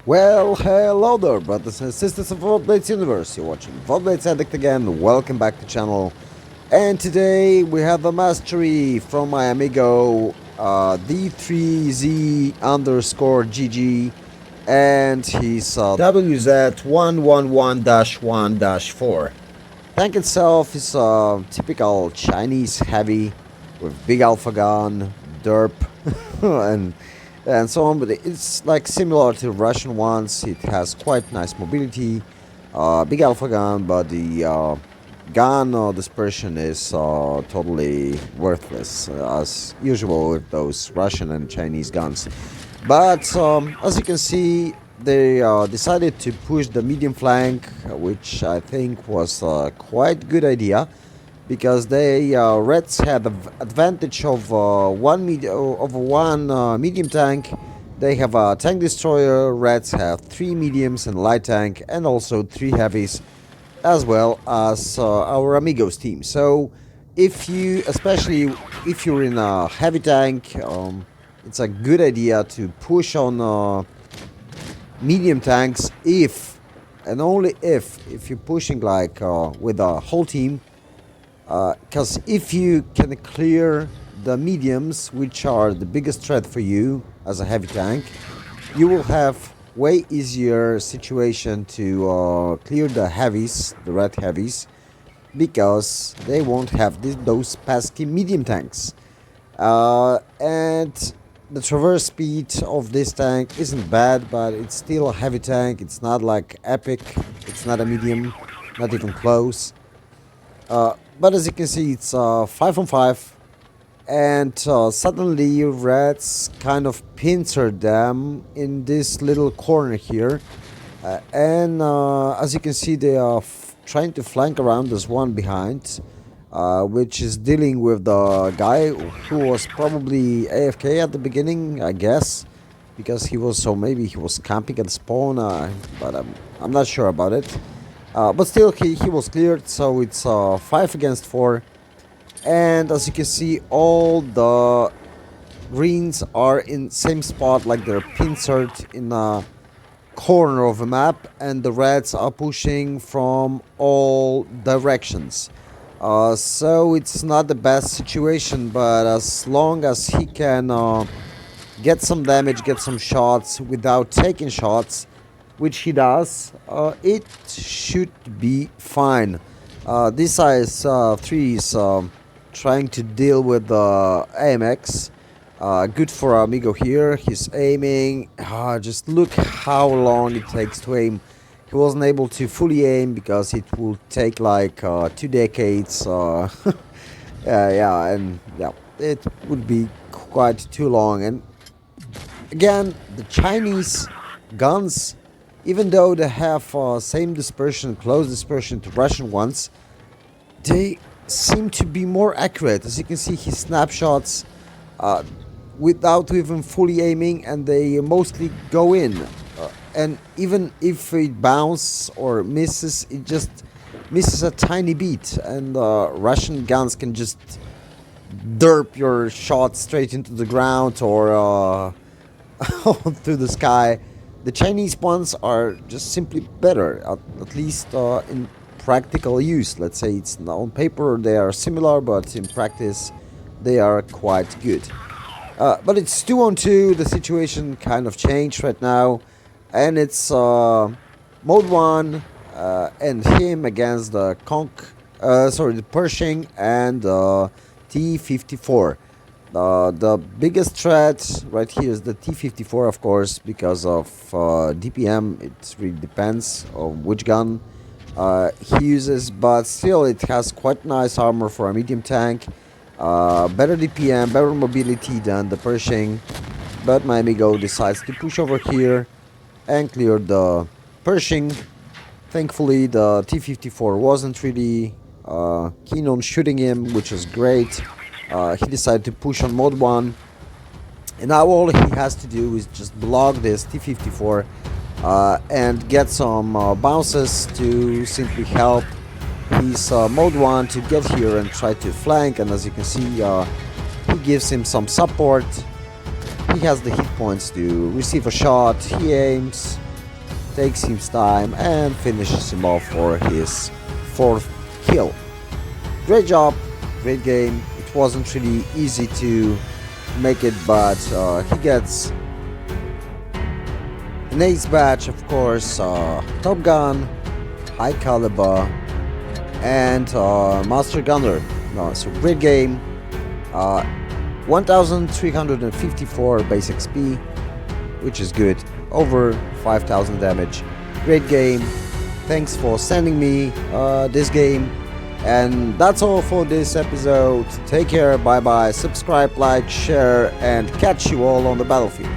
Well, hello there, brothers and sisters of WoT Blitz Universe. You're watching WoT Blitz Addict again. Welcome back to the channel. And today we have a mastery from my amigo D3Z_GG and his WZ-111-1-4. Tank itself is a typical Chinese heavy with big alpha gun, derp, and so on, but it's like similar to Russian ones. It has quite nice mobility, big alpha gun, but the gun dispersion is totally worthless, as usual with those Russian and Chinese guns. But as you can see, they decided to push the medium flank, which I think was quite good idea, because they Reds had the advantage of one medium tank. They have a tank destroyer. Reds have 3 mediums and light tank, and also 3 heavies, as well as our amigos team. So especially if you're in a heavy tank, it's a good idea to push on medium tanks if and only if you're pushing like with a whole team. Because if you can clear the mediums, which are the biggest threat for you as a heavy tank, you will have way easier situation to clear the heavies, the red heavies, because they won't have those pesky medium tanks. And the traverse speed of this tank isn't bad, but it's still a heavy tank. It's not like epic, it's not a medium, not even close. But as you can see, it's 5 on 5, and suddenly Reds kind of pincered them in this little corner here, and as you can see, they are trying to flank around this one behind, which is dealing with the guy who was probably AFK at the beginning, I guess, because maybe he was camping at the spawn, but I'm not sure about it. But still, he was cleared, so it's 5 against 4. And as you can see, all the greens are in same spot, like they're pincered in a corner of a map, and the reds are pushing from all directions. So it's not the best situation, but as long as he can get some damage, get some shots without taking shots, which he does, it should be fine. This size 3 is trying to deal with the AMX. Good for our amigo here. He's aiming. Just look how long it takes to aim. He wasn't able to fully aim because it will take like 2 decades. It would be quite too long. And again, the Chinese guns, even though they have same dispersion, close dispersion to Russian ones, they seem to be more accurate. As you can see, his snapshots without even fully aiming, and they mostly go in. And even if it bounces or misses, it just misses a tiny bit. And Russian guns can just derp your shot straight into the ground or through the sky. The Chinese ones are just simply better, at least in practical use. Let's say it's on paper they are similar, but in practice they are quite good. But it's 2 on 2. The situation kind of changed right now, and it's mode 1 and him against the the Pershing and T-54. The biggest threat right here is the T-54, of course, because of DPM. It really depends on which gun he uses, but still it has quite nice armor for a medium tank. Better DPM, better mobility than the Pershing. But my amigo decides to push over here and clear the Pershing. Thankfully, the T-54 wasn't really keen on shooting him, which is great. He decided to push on mode 1, and now all he has to do is just block this T-54 and get some bounces to simply help his mode 1 to get here and try to flank. And as you can see, he gives him some support. He has the hit points to receive a shot. He aims, takes his time and finishes him off for his 4th kill. Great job, great game. It wasn't really easy to make it, but he gets an ace badge, of course, Top Gun, High Caliber, and Master Gunner. So great game. 1354 base XP, which is good. Over 5000 damage. Great game. Thanks for sending me this game. And that's all for this episode. Take care, bye bye, subscribe, like, share, and catch you all on the battlefield.